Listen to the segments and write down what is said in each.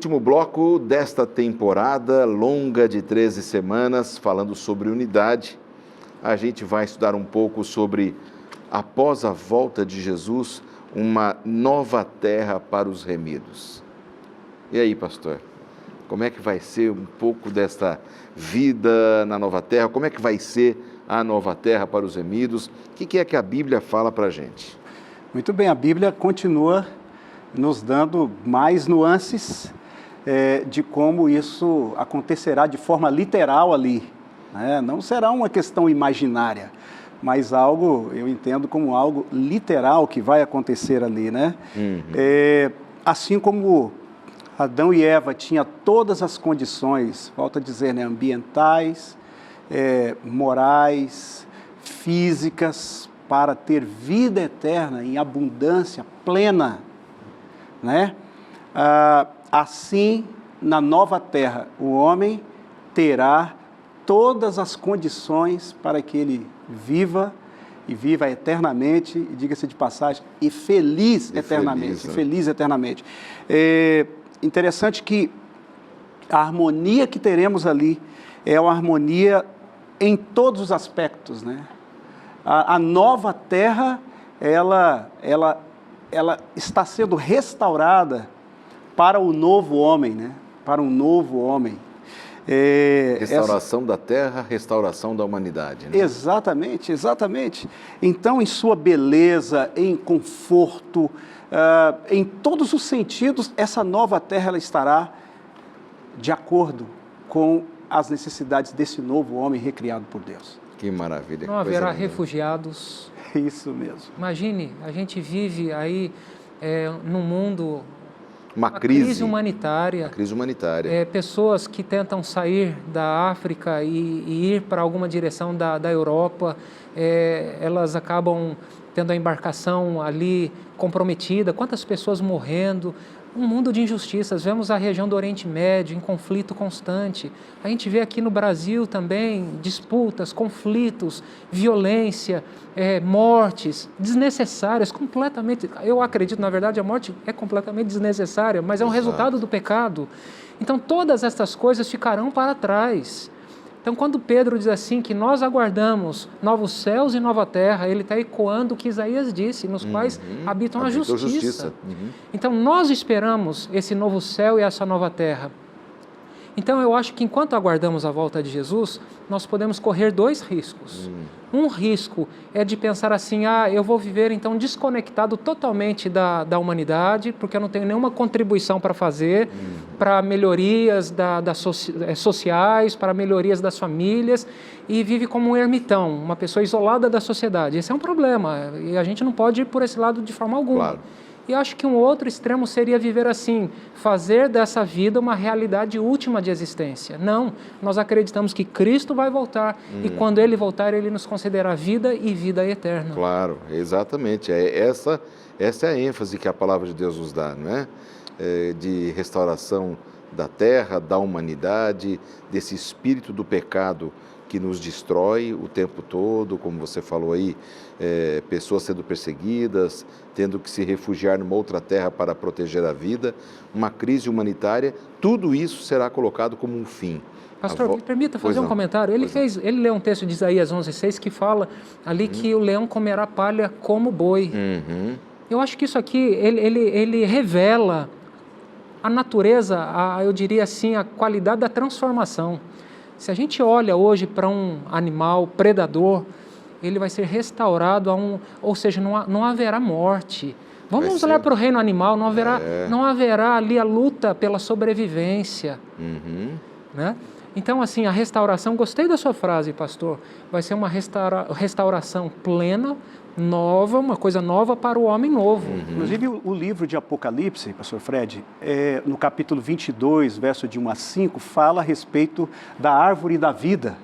último bloco desta temporada longa de 13 semanas, falando sobre unidade. A gente vai estudar um pouco sobre, após a volta de Jesus, uma nova terra para os remidos. E aí, pastor, como é que vai ser um pouco desta vida na nova terra? Como é que vai ser a nova terra para os remidos? O que é que a Bíblia fala para a gente? Muito bem, a Bíblia continua nos dando mais nuances de como isso acontecerá de forma literal ali, né? Não será uma questão imaginária, mas algo, eu entendo como algo literal que vai acontecer ali, né? Assim como Adão e Eva tinham todas as condições, volto a dizer, né, ambientais, morais, físicas, para ter vida eterna em abundância plena, né? Assim, na nova terra, o homem terá todas as condições para que ele viva e viva eternamente, e diga-se de passagem, e feliz eternamente. Feliz eternamente. Interessante que a harmonia que teremos ali é uma harmonia em todos os aspectos, né? A nova terra, ela está sendo restaurada para o novo homem, né? Para um novo homem. Restauração da terra, restauração da humanidade, né? Exatamente, exatamente. Então, em sua beleza, em conforto, em todos os sentidos, essa nova terra ela estará de acordo com as necessidades desse novo homem recriado por Deus. Que maravilha. Não haverá refugiados. Isso mesmo. Imagine, a gente vive aí num mundo... Uma crise humanitária. Uma crise humanitária. Pessoas que tentam sair da África e ir para alguma direção da Europa, elas acabam tendo a embarcação ali comprometida. Quantas pessoas morrendo? Um mundo de injustiças. Vemos a região do Oriente Médio em conflito constante. A gente vê aqui no Brasil também disputas, conflitos, violência, mortes desnecessárias, completamente... Eu acredito, na verdade, a morte é completamente desnecessária, mas é um resultado do pecado. Então, todas essas coisas ficarão para trás. Então, quando Pedro diz assim, que nós aguardamos novos céus e nova terra, ele está ecoando o que Isaías disse, nos quais habitam a justiça. Então, nós esperamos esse novo céu e essa nova terra. Então, eu acho que enquanto aguardamos a volta de Jesus, nós podemos correr dois riscos. Um risco é de pensar assim, eu vou viver então desconectado totalmente da humanidade, porque eu não tenho nenhuma contribuição para fazer, para melhorias sociais, para melhorias das famílias, e vive como um ermitão, uma pessoa isolada da sociedade. Esse é um problema, e a gente não pode ir por esse lado de forma alguma. Claro. E acho que um outro extremo seria viver assim, fazer dessa vida uma realidade última de existência. Não, nós acreditamos que Cristo vai voltar e quando Ele voltar, Ele nos concederá vida e vida eterna. Claro, exatamente. Essa é a ênfase que a palavra de Deus nos dá, não é? De restauração da terra, da humanidade, desse espírito do pecado que nos destrói o tempo todo, como você falou aí, pessoas sendo perseguidas, tendo que se refugiar numa outra terra para proteger a vida, uma crise humanitária, tudo isso será colocado como um fim. Pastor, me permita fazer um comentário. Ele leu um texto de Isaías 11:6 que fala ali que o leão comerá palha como boi. Eu acho que isso aqui, ele revela a natureza, eu diria assim, a qualidade da transformação. Se a gente olha hoje para um animal predador, ele vai ser restaurado ou seja, não haverá morte. Vamos olhar para o reino animal, não haverá ali a luta pela sobrevivência. Né? Então, assim, a restauração, gostei da sua frase, pastor, vai ser uma restauração plena, nova, uma coisa nova para o homem novo. Inclusive, o livro de Apocalipse, pastor Fred, no capítulo 22, verso de 1 a 5, fala a respeito da árvore da vida,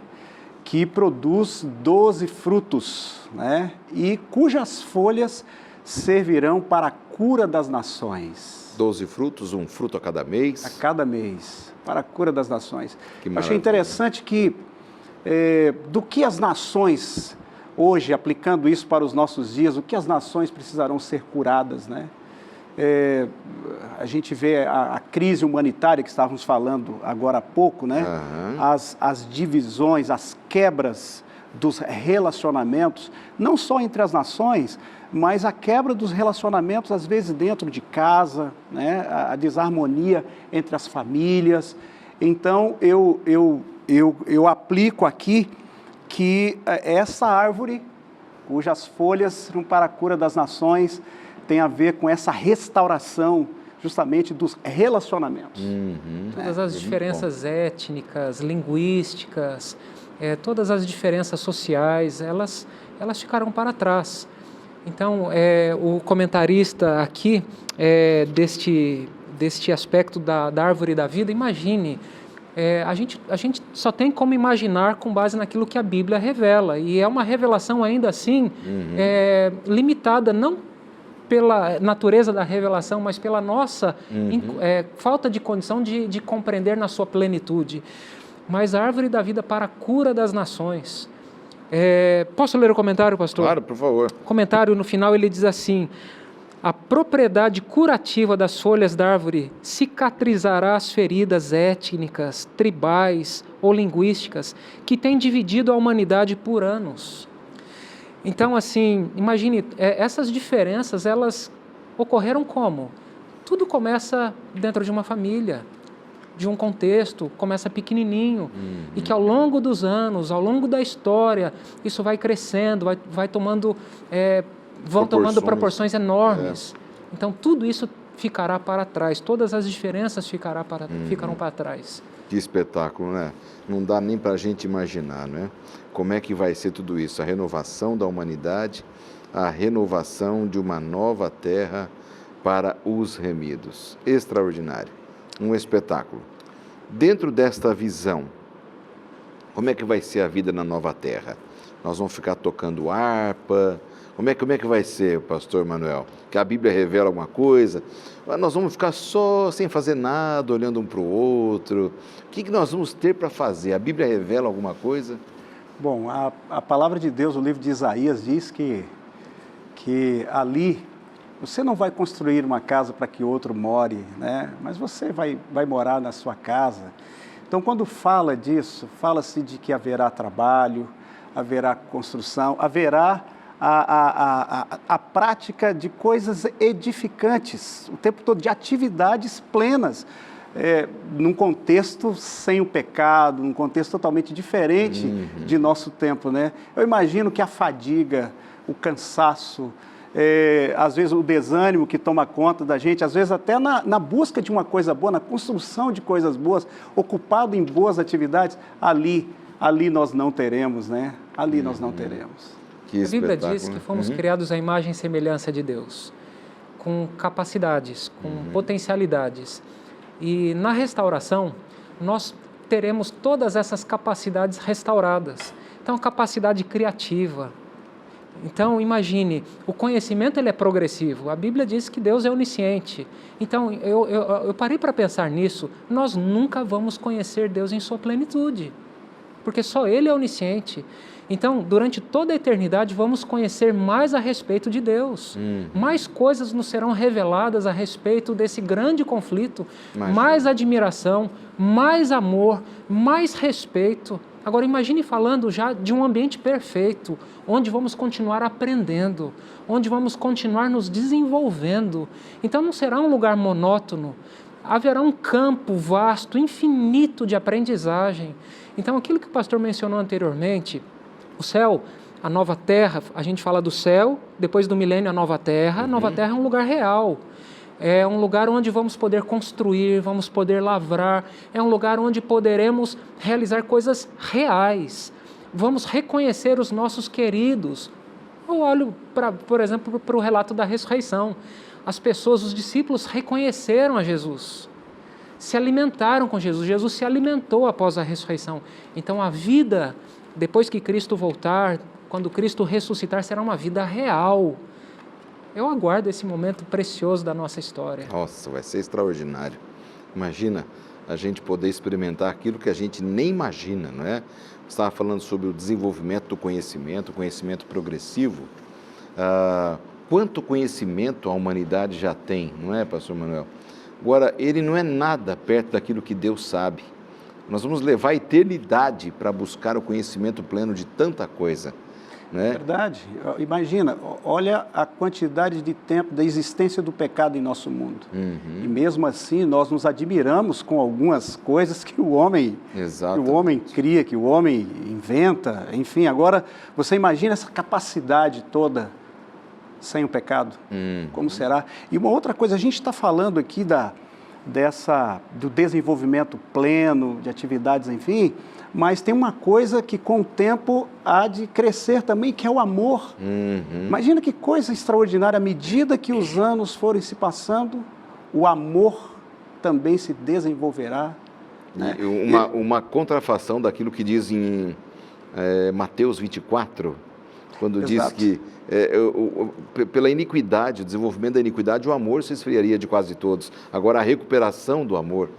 que produz 12 frutos, né? E cujas folhas servirão para a cura das nações. 12 frutos, um fruto a cada mês. A cada mês, para a cura das nações. Que achei interessante que, do que as nações... Hoje, aplicando isso para os nossos dias, o que as nações precisarão ser curadas, né? A gente vê a crise humanitária que estávamos falando agora há pouco, né? As divisões, as quebras dos relacionamentos, não só entre as nações, mas a quebra dos relacionamentos, às vezes, dentro de casa, né? A desarmonia entre as famílias. Então, eu aplico aqui que essa árvore, cujas folhas são para a cura das nações, tem a ver com essa restauração justamente dos relacionamentos. Todas as diferenças étnicas, linguísticas, todas as diferenças sociais, elas ficaram para trás. Então, o comentarista aqui, deste aspecto da árvore da vida, imagine, a gente só tem como imaginar com base naquilo que a Bíblia revela, e é uma revelação ainda assim limitada, não pela natureza da revelação, mas pela nossa falta de condição de compreender na sua plenitude. Mas a árvore da vida para a cura das nações. Posso ler o comentário, pastor? Claro, por favor. O comentário, no final, ele diz assim: a propriedade curativa das folhas da árvore cicatrizará as feridas étnicas, tribais ou linguísticas que têm dividido a humanidade por anos. Então, assim, imagine, essas diferenças, elas ocorreram como? Tudo começa dentro de uma família, de um contexto, começa pequenininho, e que ao longo dos anos, ao longo da história, isso vai crescendo, vai tomando, vão tomando proporções enormes. Então, tudo isso ficará para trás, todas as diferenças ficarão para trás. Que espetáculo, né? Não dá nem para a gente imaginar, né? Como é que vai ser tudo isso? A renovação da humanidade, a renovação de uma nova terra para os remidos. Extraordinário. Um espetáculo. Dentro desta visão, como é que vai ser a vida na nova terra? Nós vamos ficar tocando harpa? Como é que vai ser, pastor Manuel? Que a Bíblia revela alguma coisa? Nós vamos ficar só sem fazer nada, olhando um para o outro? O que nós vamos ter para fazer? A Bíblia revela alguma coisa? Bom, a palavra de Deus, o livro de Isaías, diz que ali você não vai construir uma casa para que outro more, né? Mas você vai morar na sua casa. Então, quando fala disso, fala-se de que haverá trabalho, haverá construção, haverá a prática de coisas edificantes, o tempo todo, de atividades plenas, num contexto sem o pecado, num contexto totalmente diferente de nosso tempo, né? Eu imagino que a fadiga, o cansaço, às vezes o desânimo que toma conta da gente, às vezes até na busca de uma coisa boa, na construção de coisas boas, ocupado em boas atividades, ali nós não teremos, né? Ali nós não teremos. A Bíblia diz que fomos criados à imagem e semelhança de Deus, com capacidades, com potencialidades. E na restauração, nós teremos todas essas capacidades restauradas. Então, capacidade criativa. Então, imagine, o conhecimento ele é progressivo. A Bíblia diz que Deus é onisciente. Então, eu parei para pensar nisso. Nós nunca vamos conhecer Deus em sua plenitude, porque só Ele é onisciente. Então, durante toda a eternidade, vamos conhecer mais a respeito de Deus. Mais coisas nos serão reveladas a respeito desse grande conflito. Mais admiração, mais amor, mais respeito. Agora, imagine falando já de um ambiente perfeito, onde vamos continuar aprendendo, onde vamos continuar nos desenvolvendo. Então, não será um lugar monótono. Haverá um campo vasto, infinito de aprendizagem. Então, aquilo que o pastor mencionou anteriormente, o céu, a nova terra, a gente fala do céu, depois do milênio a nova terra é um lugar real, é um lugar onde vamos poder construir, vamos poder lavrar, é um lugar onde poderemos realizar coisas reais, vamos reconhecer os nossos queridos. Eu olho, por exemplo, para o relato da ressurreição, as pessoas, os discípulos reconheceram a Jesus, se alimentaram com Jesus, Jesus se alimentou após a ressurreição. Então a vida, depois que Cristo voltar, quando Cristo ressuscitar, será uma vida real. Eu aguardo esse momento precioso da nossa história. Nossa, vai ser extraordinário. Imagina a gente poder experimentar aquilo que a gente nem imagina, não é? Você estava falando sobre o desenvolvimento do conhecimento, o conhecimento progressivo. quanto conhecimento a humanidade já tem, não é, pastor Manuel? Agora, ele não é nada perto daquilo que Deus sabe. Nós vamos levar a eternidade para buscar o conhecimento pleno de tanta coisa, né? Verdade. Imagina, olha a quantidade de tempo da existência do pecado em nosso mundo. E mesmo assim, nós nos admiramos com algumas coisas que o homem cria, que o homem inventa. Enfim, agora, você imagina essa capacidade toda sem o pecado? Como será? E uma outra coisa, a gente está falando aqui do desenvolvimento pleno, de atividades, enfim, mas tem uma coisa que com o tempo há de crescer também, que é o amor. Imagina que coisa extraordinária, à medida que os anos forem se passando, o amor também se desenvolverá. Né? Uma contrafação daquilo que diz em Mateus 24, quando diz que pela iniquidade, o desenvolvimento da iniquidade, o amor se esfriaria de quase todos. Agora, a recuperação do amor,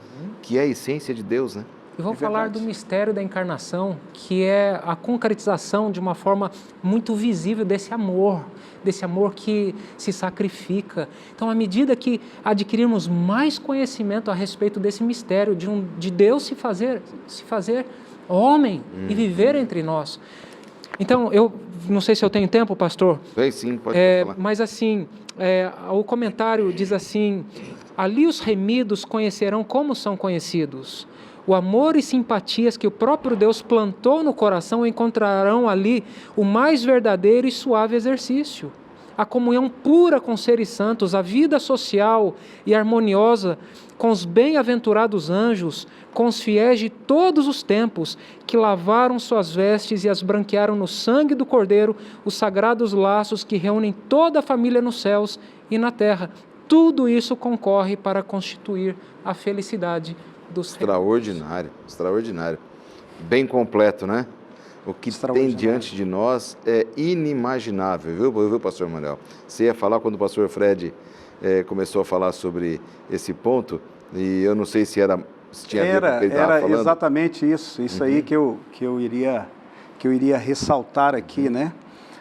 que é a essência de Deus, né? E vou falar do mistério da encarnação, que é a concretização de uma forma muito visível desse amor que se sacrifica. Então, à medida que adquirirmos mais conhecimento a respeito desse mistério, de Deus se fazer homem e viver entre nós. Então, eu não sei se eu tenho tempo, pastor. Sim, pode falar. Mas assim, o comentário diz assim: ali os remidos conhecerão como são conhecidos. O amor e simpatias que o próprio Deus plantou no coração encontrarão ali o mais verdadeiro e suave exercício. A comunhão pura com seres santos, a vida social e harmoniosa com os bem-aventurados anjos, com os fiéis de todos os tempos, que lavaram suas vestes e as branquearam no sangue do Cordeiro, os sagrados laços que reúnem toda a família nos céus e na terra. Tudo isso concorre para constituir a felicidade dos Extraordinário, extraordinário. Bem completo, né? O que tem diante de nós é inimaginável, viu, pastor Manuel? Você ia falar quando o pastor Fred começou a falar sobre esse ponto, e eu não sei se tinha a ver com o que ele estava falando. Era exatamente isso aí que eu iria ressaltar aqui, né?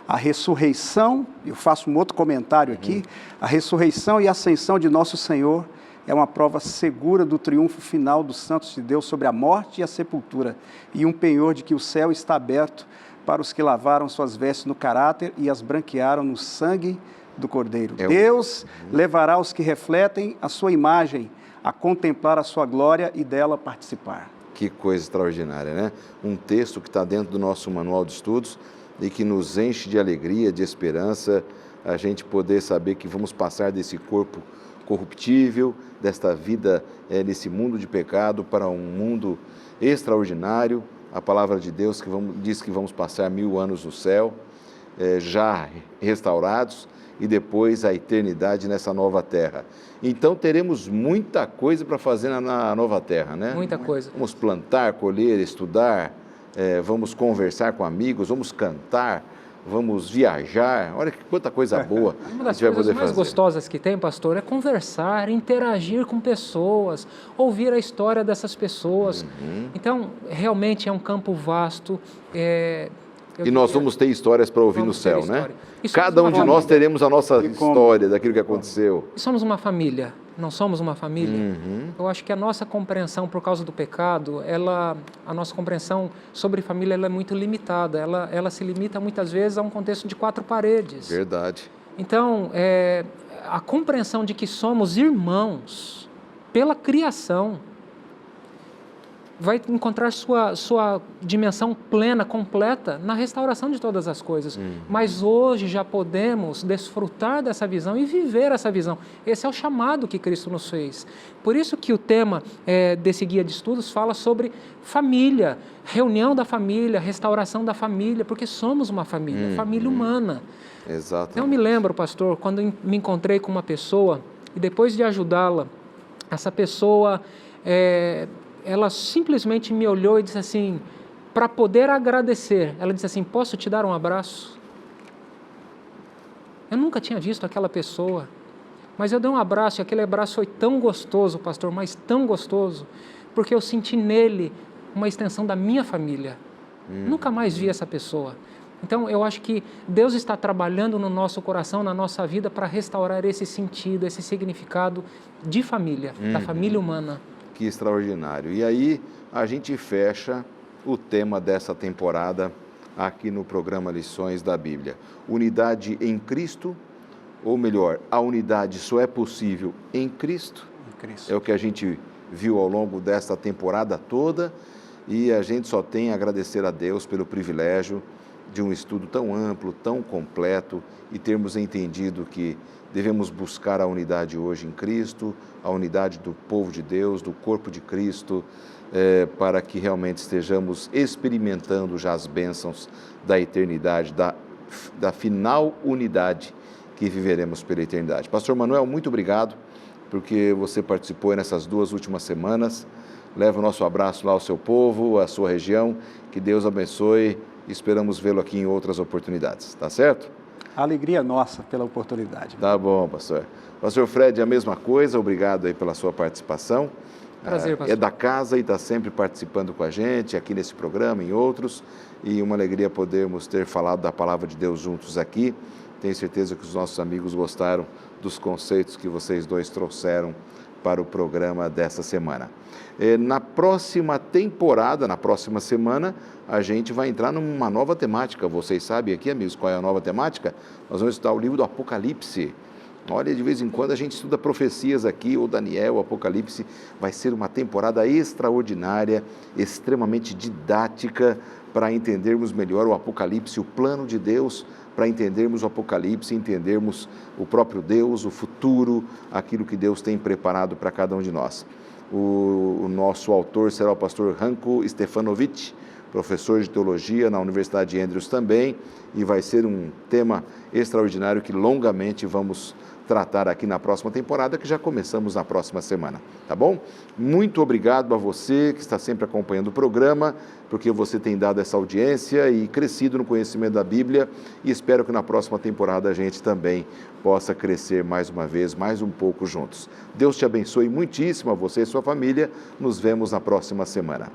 A ressurreição, eu faço um outro comentário aqui, a ressurreição e a ascensão de nosso Senhor é uma prova segura do triunfo final dos santos de Deus sobre a morte e a sepultura, e um penhor de que o céu está aberto para os que lavaram suas vestes no caráter e as branquearam no sangue do Cordeiro. Deus levará os que refletem a sua imagem a contemplar a sua glória e dela participar. Que coisa extraordinária, né? Um texto que está dentro do nosso manual de estudos e que nos enche de alegria, de esperança, a gente poder saber que vamos passar desse corpo corruptível, desta vida nesse mundo de pecado, para um mundo extraordinário. A palavra de Deus diz que vamos passar 1000 anos no céu, já restaurados, e depois a eternidade nessa nova terra. Então teremos muita coisa para fazer na nova terra, né? Muita coisa. Vamos plantar, colher, estudar, vamos conversar com amigos, vamos cantar, vamos viajar. Olha quanta coisa boa Uma das a gente vai coisas poder mais fazer. gostosas que tem, pastor, é conversar, interagir com pessoas, ouvir a história dessas pessoas. Então, realmente é um campo vasto. E nós vamos ter histórias para ouvir no céu, né? Cada um de nós teremos a nossa história daquilo que aconteceu. E somos uma família, não somos uma família? Eu acho que a nossa compreensão, por causa do pecado, a nossa compreensão sobre família ela é muito limitada. Ela se limita muitas vezes a um contexto de 4 paredes. Verdade. Então, a compreensão de que somos irmãos pela criação vai encontrar sua dimensão plena, completa, na restauração de todas as coisas. Mas hoje já podemos desfrutar dessa visão e viver essa visão. Esse é o chamado que Cristo nos fez. Por isso que o tema desse guia de estudos fala sobre família, reunião da família, restauração da família, porque somos uma família, família humana. Exato. Eu me lembro, pastor, quando me encontrei com uma pessoa e depois de ajudá-la, essa pessoa ela simplesmente me olhou e disse assim, para poder agradecer, ela disse assim, posso te dar um abraço? Eu nunca tinha visto aquela pessoa, mas eu dei um abraço e aquele abraço foi tão gostoso, pastor, mas tão gostoso, porque eu senti nele uma extensão da minha família. Nunca mais vi essa pessoa. Então, eu acho que Deus está trabalhando no nosso coração, na nossa vida, para restaurar esse sentido, esse significado de família, da família humana. Que extraordinário. E aí, a gente fecha o tema dessa temporada aqui no programa Lições da Bíblia. Unidade em Cristo, ou melhor, a unidade só é possível em Cristo. Em Cristo. É o que a gente viu ao longo desta temporada toda, e a gente só tem a agradecer a Deus pelo privilégio de um estudo tão amplo, tão completo, e termos entendido que devemos buscar a unidade hoje em Cristo, a unidade do povo de Deus, do corpo de Cristo, para que realmente estejamos experimentando já as bênçãos da eternidade, da final unidade que viveremos pela eternidade. Pastor Manuel, muito obrigado, porque você participou nessas 2 últimas semanas. Leva o nosso abraço lá ao seu povo, à sua região. Que Deus abençoe. Esperamos vê-lo aqui em outras oportunidades. Tá certo? Alegria nossa pela oportunidade. Tá bom, pastor. Pastor Fred, a mesma coisa. Obrigado aí pela sua participação. Prazer, pastor. É da casa e está sempre participando com a gente, aqui nesse programa, em outros. E uma alegria podermos ter falado da palavra de Deus juntos aqui. Tenho certeza que os nossos amigos gostaram dos conceitos que vocês dois trouxeram para o programa dessa semana. Na próxima temporada, na próxima semana, a gente vai entrar numa nova temática. Vocês sabem aqui, amigos, qual é a nova temática? Nós vamos estudar o livro do Apocalipse. Olha, de vez em quando a gente estuda profecias aqui, ou Daniel, o Apocalipse. Vai ser uma temporada extraordinária, extremamente didática, para entendermos melhor o Apocalipse, o plano de Deus, para entendermos o Apocalipse, entendermos o próprio Deus, o futuro, aquilo que Deus tem preparado para cada um de nós. O nosso autor será o pastor Ranko Stefanovic, professor de teologia na Universidade de Andrews também, e vai ser um tema extraordinário que longamente vamos tratar aqui na próxima temporada, que já começamos na próxima semana, tá bom? Muito obrigado a você que está sempre acompanhando o programa, porque você tem dado essa audiência e crescido no conhecimento da Bíblia, e espero que na próxima temporada a gente também possa crescer mais uma vez, mais um pouco juntos. Deus te abençoe muitíssimo, a você e sua família. Nos vemos na próxima semana.